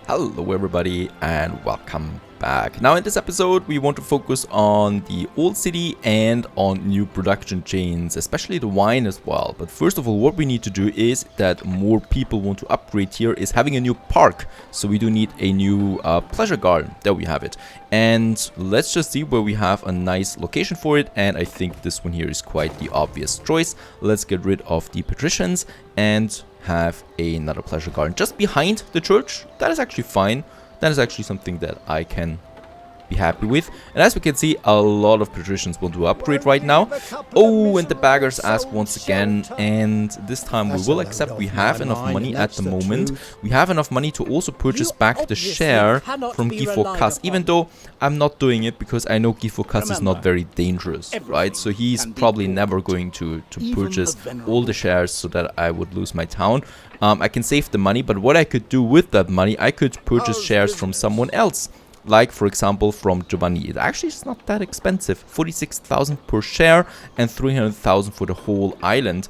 Hello everybody and welcome back. Now in this episode we want to focus on the old city and on new production chains, especially the wine as well. But first of all, what we need to do is that more people want to upgrade here is having a new park. So we do need a new pleasure garden. There we have it. And let's just see where we have a nice location for it. And I think this one here is quite the obvious choice. Let's get rid of the patricians and have another pleasure garden just behind the church. That is actually fine. That is actually something that I can be happy with. And as we can see, a lot of patricians want to upgrade right now. Oh, and the beggars ask once again, and this time we will accept. We have enough money at the moment. We have enough money to also purchase back the share from Giforkas, even though I'm not doing it because I know Giforkas is not very dangerous, right? So he's probably never going to purchase all the shares so that I would lose my town. I can save the money, but what I could do with that money, I could purchase shares from someone else. Like, for example, from Giovanni. It actually is not that expensive. 46,000 per share and 300,000 for the whole island.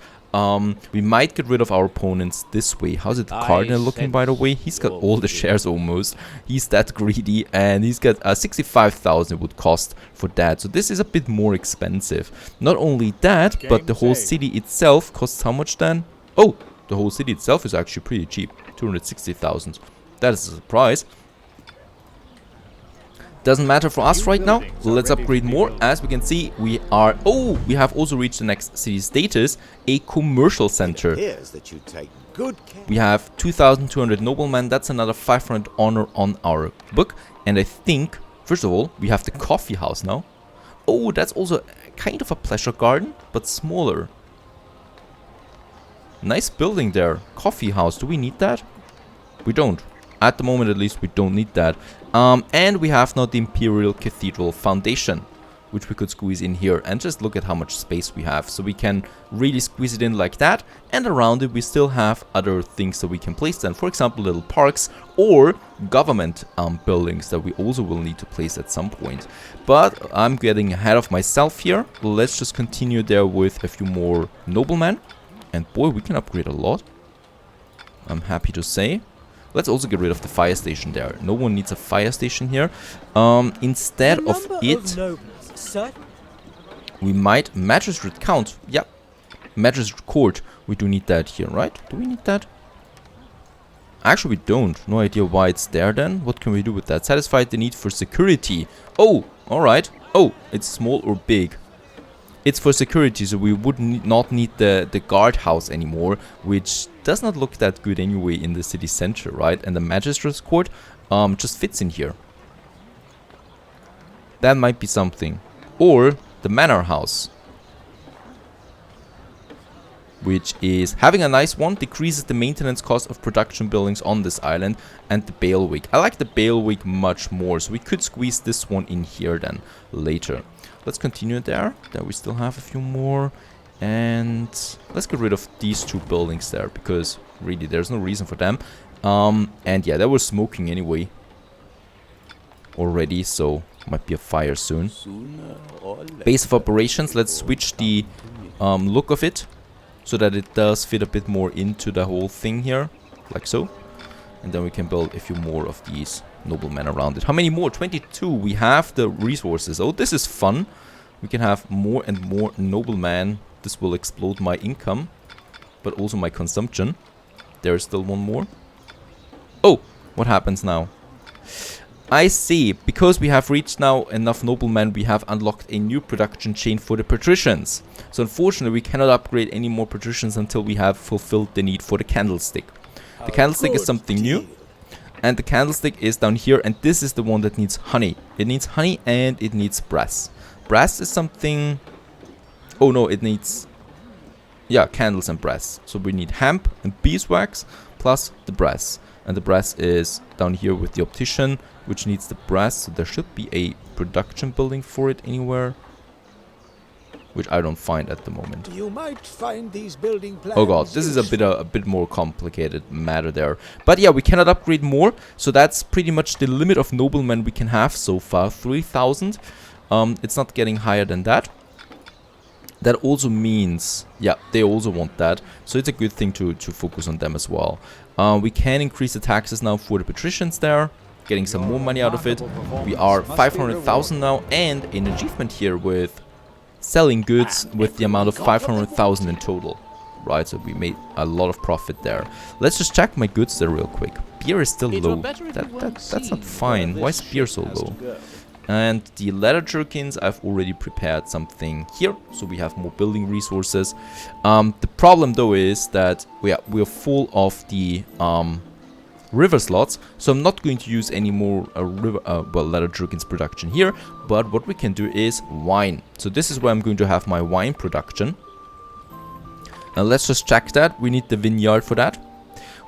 We might get rid of our opponents this way. How's it the Cardinal looking, by the way? He's got all the shares almost. He's that greedy. And he's got 65,000 it would cost for that. So this is a bit more expensive. Not only that, but the whole city itself costs how much then? Oh, the whole city itself is actually pretty cheap. 260,000. That is a surprise. Doesn't matter for us right now. Let's upgrade more. As we can see, we are... Oh, we have also reached the next city status, a commercial center. We have 2,200 noblemen. That's another 500 honor on our book. And I think, first of all, we have the coffee house now. Oh, that's also kind of a pleasure garden, but smaller. Nice building there. Coffee house. Do we need that? We don't. At the moment, at least, we don't need that. And we have now the Imperial Cathedral Foundation, which we could squeeze in here. And just look at how much space we have. So we can really squeeze it in like that. And around it, we still have other things that we can place then. For example, little parks or government buildings that we also will need to place at some point. But I'm getting ahead of myself here. Let's just continue there with a few more noblemen. And boy, we can upgrade a lot. I'm happy to say. Let's also get rid of the fire station there. No one needs a fire station here. Instead of it, we might magistrate count. Yeah, magistrate court. We do need that here, right? Do we need that? Actually, we don't. No idea why it's there then. What can we do with that? Satisfy the need for security. Oh, all right. Oh, it's small or big. It's for security, so we would not need the guardhouse anymore, which does not look that good anyway in the city center, right? And the magistrate's court just fits in here. That might be something. Or the manor house, which is having a nice one, decreases the maintenance cost of production buildings on this island, and the bailiwick. I like the bailiwick much more, so we could squeeze this one in here then later. Let's continue there. There we still have a few more. And let's get rid of these two buildings there, because really there's no reason for them. And yeah, they were smoking anyway already, so might be a fire soon. Base of operations, let's switch the look of it so that it does fit a bit more into the whole thing here, like so. And then we can build a few more of these noblemen around it. How many more? 22. We have the resources. Oh, this is fun. We can have more and more noblemen. This will explode my income, but also my consumption. There is still one more. Oh, what happens now? I see. Because we have reached now enough noblemen, we have unlocked a new production chain for the patricians. So unfortunately, we cannot upgrade any more patricians until we have fulfilled the need for the candlestick. The candlestick is something new. And the candlestick is down here, and this is the one that needs honey. It needs honey and it needs brass. Brass is something... Oh no, it needs... Yeah, candles and brass. So we need hemp and beeswax plus the brass. And the brass is down here with the optician, which needs the brass. So there should be a production building for it anywhere, which I don't find at the moment. You might find these building plans. Oh god, this is a bit more complicated matter there. But yeah, we cannot upgrade more, so that's pretty much the limit of noblemen we can have so far, 3,000. It's not getting higher than that. That also means, yeah, they also want that. So it's a good thing to focus on them as well. We can increase the taxes now for the patricians there, getting some more money out of it. We are 500,000 now, and an achievement here with selling goods with the amount of 500,000 in total. Right, so we made a lot of profit there. Let's just check my goods there real quick. Beer is still low. That's not fine. Why is beer so low? And the leather jerkins, I've already prepared something here, so we have more building resources. The problem though is that we're full of the river slots, so I'm not going to use any more leather jerkins production here. But what we can do is wine. So this is where I'm going to have my wine production. Now let's just check that. We need the vineyard for that.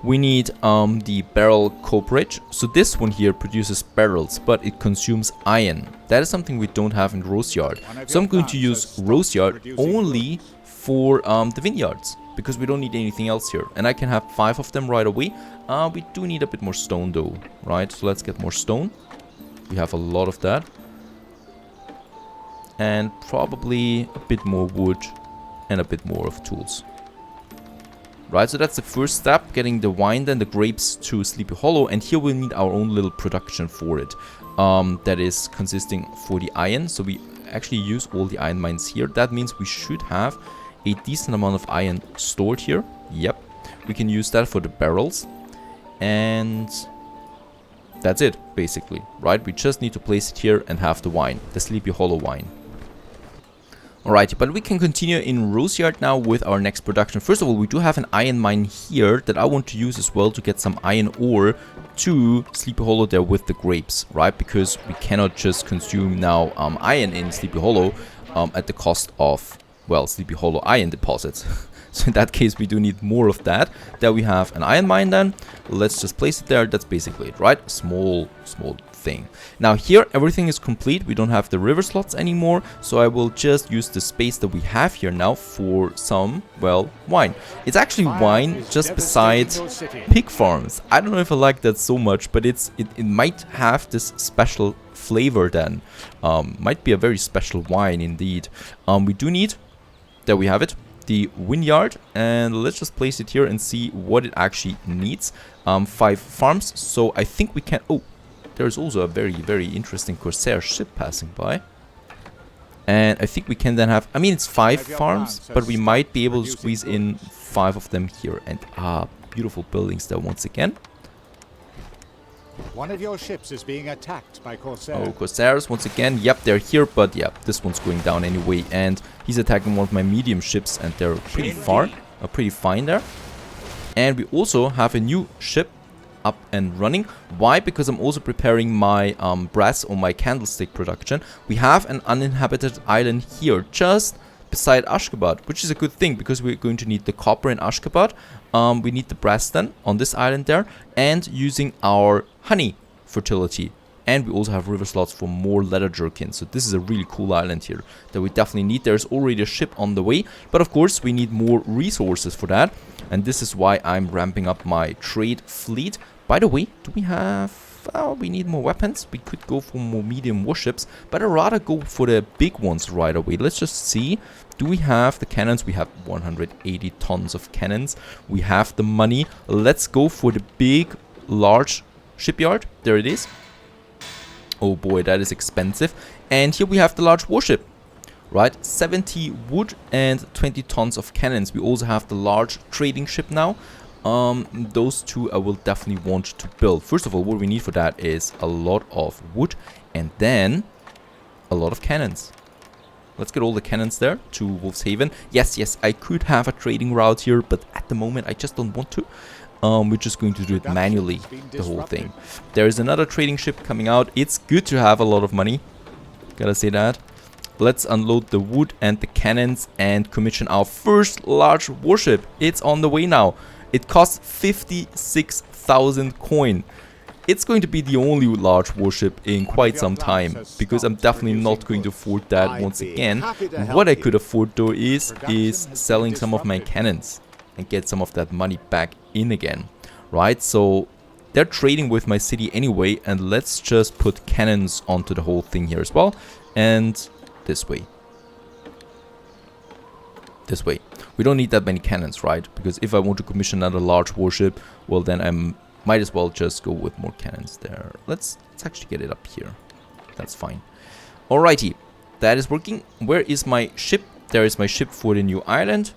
We need the barrel cooperage. So this one here produces barrels, but it consumes iron. That is something we don't have in Roseyard. So I'm going to use Roseyard only for the vineyards, because we don't need anything else here. And I can have 5 of them right away. We do need a bit more stone though, right? So let's get more stone. We have a lot of that. And probably a bit more wood and a bit more of tools. Right, so that's the first step, getting the wine, then the grapes to Sleepy Hollow, and here we'll need our own little production for it. That is consisting for the iron, so we actually use all the iron mines here. That means we should have a decent amount of iron stored here. Yep, we can use that for the barrels, and that's it, basically. Right, we just need to place it here and have the wine, the Sleepy Hollow wine. Alright, but we can continue in Roseyard now with our next production. First of all, we do have an iron mine here that I want to use as well to get some iron ore to Sleepy Hollow there with the grapes, right? Because we cannot just consume now iron in Sleepy Hollow at the cost of, well, Sleepy Hollow iron deposits. So in that case, we do need more of that. There we have an iron mine then. Let's just place it there. That's basically it, right? Small thing. Now here, everything is complete. We don't have the river slots anymore. So I will just use the space that we have here now for some, well, wine. It's actually wine just beside pig farms. I don't know if I like that so much, but it might have this special flavor then. Might be a very special wine indeed. We do need, there we have it, the vineyard, and let's just place it here and see what it actually needs. 5 farms, so I think we can, oh, there's also a very interesting Corsair ship passing by, and I think we can then have, I mean, it's 5 farms, but we might be able to squeeze in 5 of them here. And beautiful buildings there once again. One of your ships is being attacked by Corsair. Oh, Corsairs once again. Yep, they're here, but yeah, this one's going down anyway. And he's attacking one of my medium ships, and they're pretty fine there. And we also have a new ship up and running. Why? Because I'm also preparing my brass or my candlestick production. We have an uninhabited island here, just beside Ashgabat, which is a good thing because we're going to need the copper in Ashgabat. We need the brass then on this island there, and using our honey fertility. And we also have river slots for more leather jerkins. So this is a really cool island here that we definitely need. There's already a ship on the way, but of course we need more resources for that. And this is why I'm ramping up my trade fleet. By the way, do we have... Oh, we need more weapons. We could go for more medium warships, but I'd rather go for the big ones right away. Let's just see. Do we have the cannons? We have 180 tons of cannons. We have the money. Let's go for the big, large shipyard. There it is. Oh boy, that is expensive. And here we have the large warship. Right, 70 wood and 20 tons of cannons. We also have the large trading ship now. Those two I will definitely want to build. First of all, what we need for that is a lot of wood and then a lot of cannons. Let's get all the cannons there to Wolfshaven. Yes, I could have a trading route here, but at the moment I just don't want to. We're just going to do it manually, the whole thing. There is another trading ship coming out. It's good to have a lot of money, gotta say that. Let's unload the wood and the cannons and commission our first large warship. It's on the way now. It costs 56,000 coin. It's going to be the only large warship in quite some time, because I'm definitely not going to afford that once again. What I could afford though is selling some of my cannons and get some of that money back in again, right? So they're trading with my city anyway, and let's just put cannons onto the whole thing here as well. And this way. We don't need that many cannons, right? Because if I want to commission another large warship, well, then I might as well just go with more cannons there. Let's actually get it up here. That's fine. Alrighty, that is working. Where is my ship? There is my ship for the new island.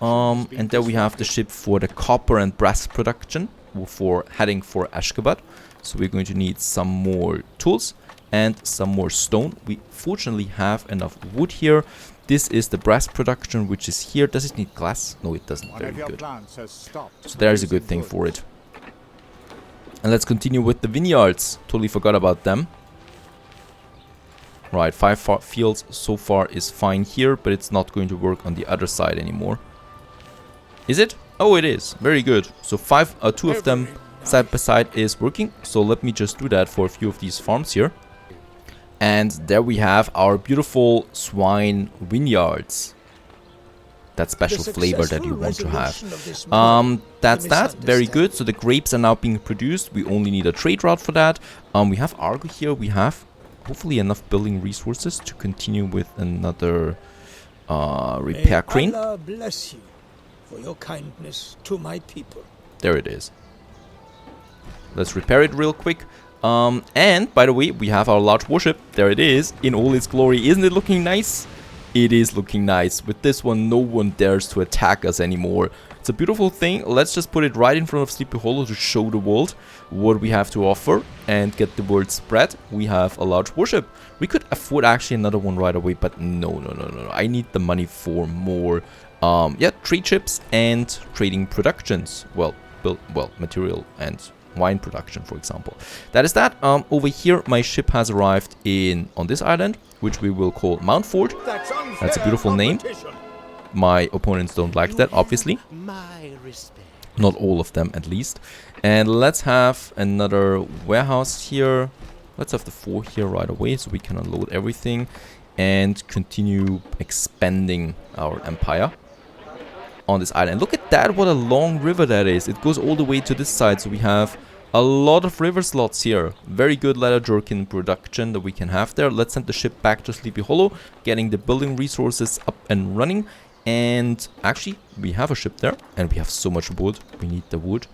And there we have the ship for the copper and brass production for heading for Ashgabat. So we're going to need some more tools and some more stone. We fortunately have enough wood here. This is the brass production, which is here. Does it need glass? No, it doesn't. Very good. So there is a good thing for it. And let's continue with the vineyards. Totally forgot about them. Right, 5 fields so far is fine here, but it's not going to work on the other side anymore. Is it? Oh, it is. Very good. So 2 of them side by side is working. So let me just do that for a few of these farms here. And there we have our beautiful swine vineyards. That special flavor that you want to have. That's that. Very good. So the grapes are now being produced. We only need a trade route for that. We have Argo here. We have hopefully enough building resources to continue with another repair crane. Allah bless you for your kindness to my people. There it is. Let's repair it real quick. And by the way, we have our large warship. There it is in all its glory. Isn't it looking nice? It is looking nice. With this one, no one dares to attack us anymore. It's a beautiful thing. Let's just put it right in front of Sleepy Hollow to show the world what we have to offer and get the word spread. We have a large warship. We could afford actually another one right away, but no. I need the money for more trade ships and trading productions. Well, material and wine production, for example. That is that. Over here, my ship has arrived on this island, which we will call Mountford. That's a beautiful name. My opponents don't like that, obviously. Not all of them, at least. And let's have another warehouse here. Let's have the 4 here right away, so we can unload everything and continue expanding our empire on this island. Look at that, what a long river that is. It goes all the way to this side, so we have a lot of river slots here. Very good leather jerkin production that we can have there. Let's send the ship back to Sleepy Hollow, getting the building resources up and running. And actually, we have a ship there, and we have so much wood. We need the wood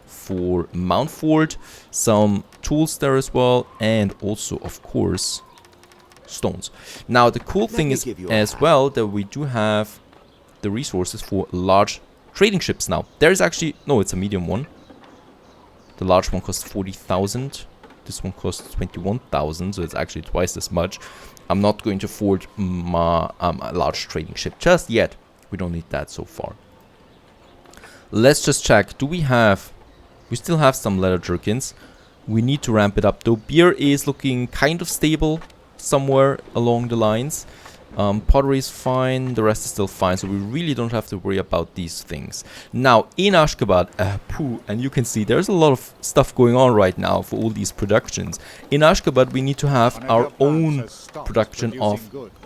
for Mountford, some tools there as well, and also, of course, stones. Now, the cool thing is as well that we do have the resources for large trading ships now. There's actually, no, it's a medium one. The large one costs 40,000. This one costs 21,000, so it's actually twice as much. I'm not going to afford a large trading ship just yet. We don't need that so far. Let's just check. We still have some leather jerkins. We need to ramp it up though. Beer is looking kind of stable somewhere along the lines. Pottery is fine, the rest is still fine, so we really don't have to worry about these things. Now, in Ashgabat, and you can see there's a lot of stuff going on right now for all these productions. In Ashgabat, we need to have our own production of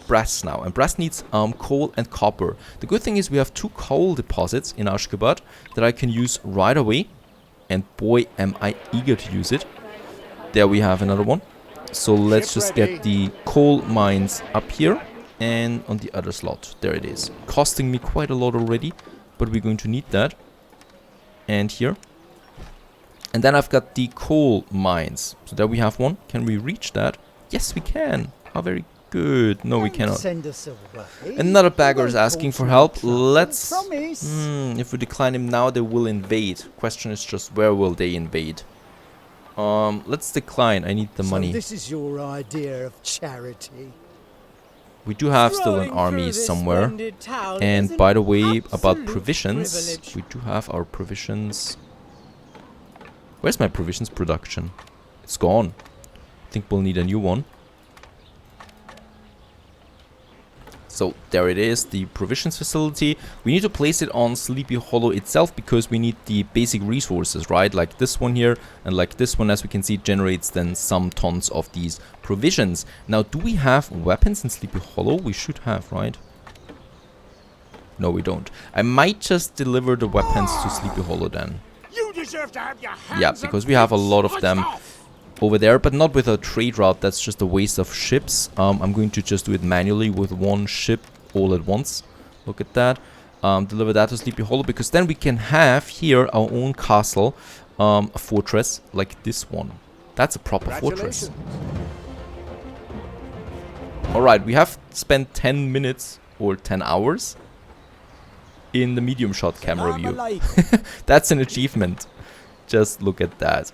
brass now, and brass needs coal and copper. The good thing is we have 2 coal deposits in Ashgabat that I can use right away, and boy, am I eager to use it. There we have another one. So let's just get the coal mines up here. And on the other slot, there it is. Costing me quite a lot already, but we're going to need that. And here. And then I've got the coal mines. So there we have one. Can we reach that? Yes, we can. How very good. No, we cannot. Another bagger is asking for help. Let's... if we decline him now, they will invade. Question is just where will they invade? Let's decline. I need the money. So this is your idea of charity. We do have still an army somewhere. And by the way, about provisions, we do have our provisions. Where's my provisions production? It's gone. I think we'll need a new one. So there it is, the provisions facility. We need to place it on Sleepy Hollow itself because we need the basic resources, right? Like this one here and like this one, as we can see, generates then some tons of these provisions. Now, do we have weapons in Sleepy Hollow? We should have, right? No, we don't. I might just deliver the weapons to Sleepy Hollow then. You deserve to have your hands Yeah, because we have a lot of them over there, but not with a trade route. That's just a waste of ships. I'm going to just do it manually with one ship all at once. Look at that. Deliver that to Sleepy Hollow, because then we can have here our own castle, a fortress like this one. That's a proper fortress. Alright, we have spent 10 minutes or 10 hours in the medium shot camera view. That's an achievement. Just look at that.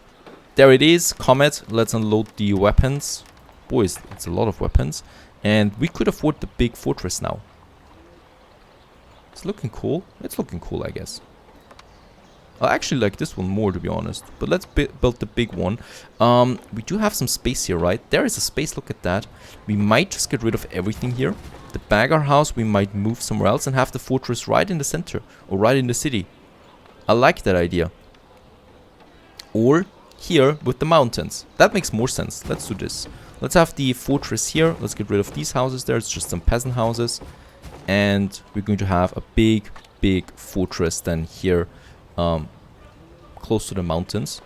There it is, Comet. Let's unload the weapons. Boys, it's a lot of weapons. And we could afford the big fortress now. It's looking cool. It's looking cool, I guess. I actually like this one more, to be honest. But let's build the big one. We do have some space here, right? There is a space, look at that. We might just get rid of everything here. The bagger house, we might move somewhere else and have the fortress right in the center. Or right in the city. I like that idea. Or here with the mountains. That makes more sense. Let's do this. Let's have the fortress here. Let's get rid of these houses there. It's just some peasant houses. And we're going to have a big, big fortress then here. Close to the mountains.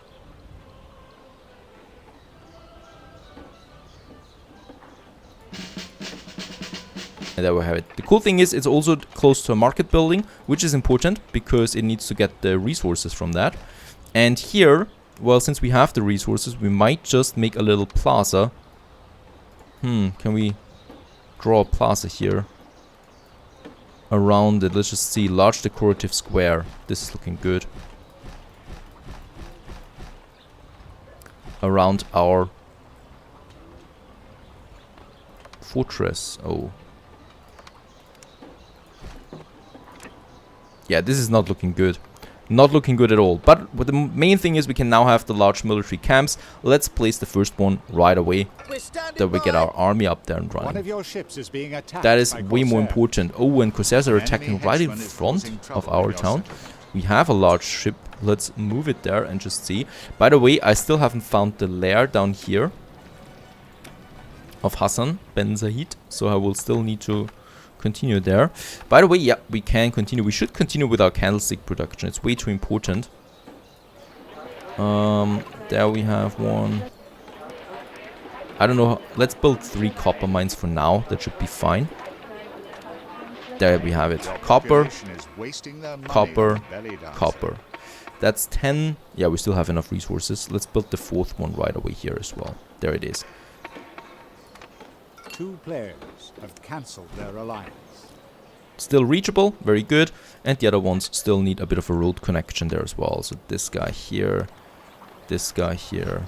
And there we have it. The cool thing is it's also close to a market building, which is important because it needs to get the resources from that. And here, well, since we have the resources, we might just make a little plaza. Can we draw a plaza here? Around it, let's just see, large decorative square. This is looking good. Around our fortress. Oh. Yeah, this is not looking good. Not looking good at all. But what the main thing is we can now have the large military camps. Let's place the first one right away. That we get our army up there and running. One of your ships is being attacked. That is way more important. Oh, and Corsairs are attacking right in front of our town. We have a large ship. Let's move it there and just see. By the way, I still haven't found the lair down here of Hassan Ben Zahid. So I will still need to continue there. By the way, yeah, we can continue. We should continue with our candlestick production. It's way too important. There we have one. I don't know. Let's build 3 copper mines for now. That should be fine. There we have it. Copper, copper, copper. That's 10. Yeah, we still have enough resources. Let's build the 4th one right away here as well. There it is. 2 players have cancelled their alliance. Still reachable, very good. And the other ones still need a bit of a road connection there as well. So this guy here, this guy here,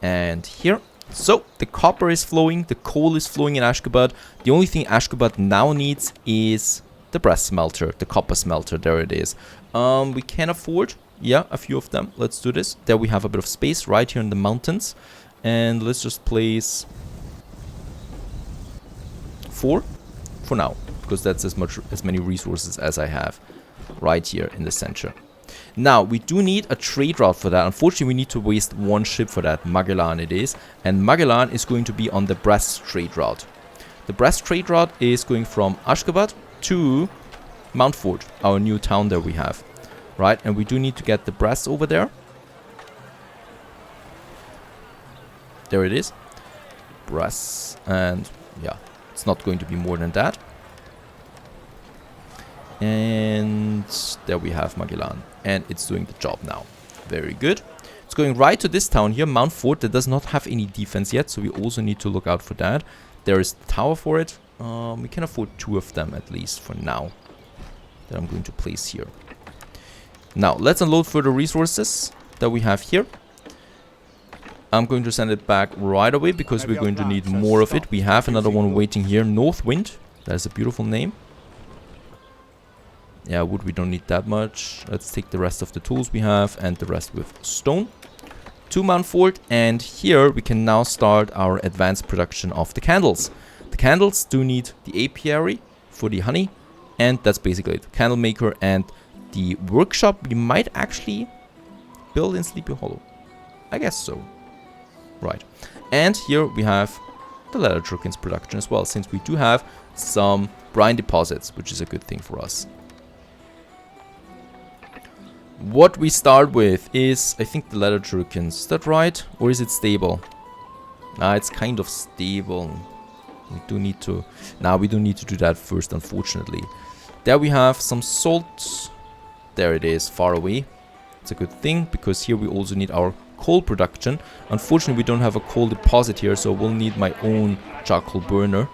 and here. So the copper is flowing, the coal is flowing in Ashgabat. The only thing Ashgabat now needs is the brass smelter, the copper smelter. There it is. We can afford, yeah, a few of them. Let's do this. There we have a bit of space right here in the mountains. And let's just place 4 for now, because that's as many resources as I have right here in the center. Now we do need a trade route for that. Unfortunately, we need to waste 1 ship for that. Magellan it is, and Magellan is going to be on the brass trade route. The brass trade route is going from Ashgabat to Mount Fort, our new town that we have, right? And we do need to get the brass over there. There it is, brass, and yeah, it's not going to be more than that. And there we have Magellan, and it's doing the job now. Very good. It's going right to this town here, Mount Fort, that does not have any defense yet, so we also need to look out for that. There is the tower for it. We can afford 2 of them at least for now, that I'm going to place here. Now let's unload further resources that we have here. I'm going to send it back right away because we're going to need more of it. We have another one waiting here, Northwind. That's a beautiful name. Yeah, wood, we don't need that much. Let's take the rest of the tools we have and the rest with stone. To Mount Fort, and here we can now start our advanced production of the candles. The candles do need the apiary for the honey, and that's basically it. Candle maker and the workshop we might actually build in Sleepy Hollow. I guess so. Right. And here we have the leather truckins production as well, since we do have some brine deposits, which is a good thing for us. What we start with is, I think, the leather truckins. Is that right? Or is it stable? Nah, it's kind of stable. We do need to... Nah, we don't need to do that first, unfortunately. There we have some salt. There it is, far away. It's a good thing, because here we also need our coal production. Unfortunately, we don't have a coal deposit here, so we'll need my own charcoal burner.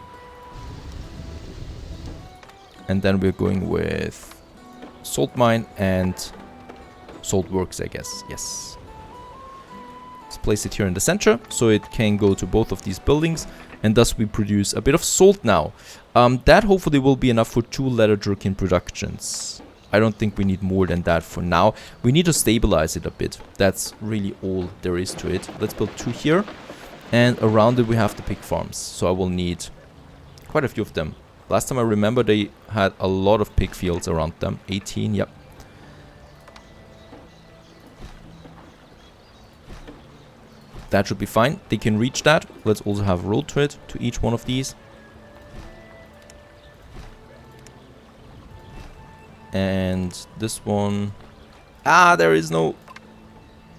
And then we're going with salt mine and salt works, I guess. Yes. Let's place it here in the center, so it can go to both of these buildings. And thus we produce a bit of salt now. That hopefully will be enough for 2 leather jerkin productions. I don't think we need more than that for now. We need to stabilize it a bit. That's really all there is to it. Let's build 2 here. And around it we have the pig farms. So I will need quite a few of them. Last time I remember they had a lot of pig fields around them. 18, yep. That should be fine. They can reach that. Let's also have a road to it, to each one of these. And this one... Ah, there is no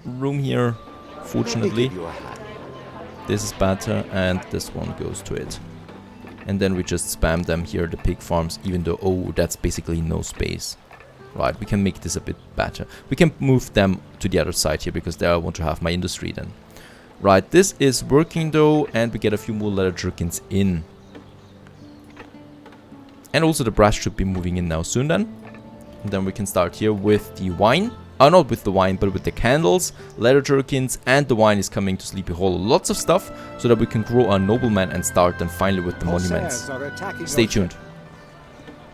room here, fortunately. This is better, and this one goes to it. And then we just spam them here, the pig farms, even though... Oh, that's basically no space. Right, we can make this a bit better. We can move them to the other side here, because there I want to have my industry then. Right, this is working though, and we get a few more leather jerkins in. And also the brass should be moving in now soon then. And then we can start here with the wine. Not with the wine, but with the candles, leather jerkins, and the wine is coming to Sleepy Hollow. Lots of stuff, so that we can grow our nobleman and start then finally with the monuments. Stay tuned.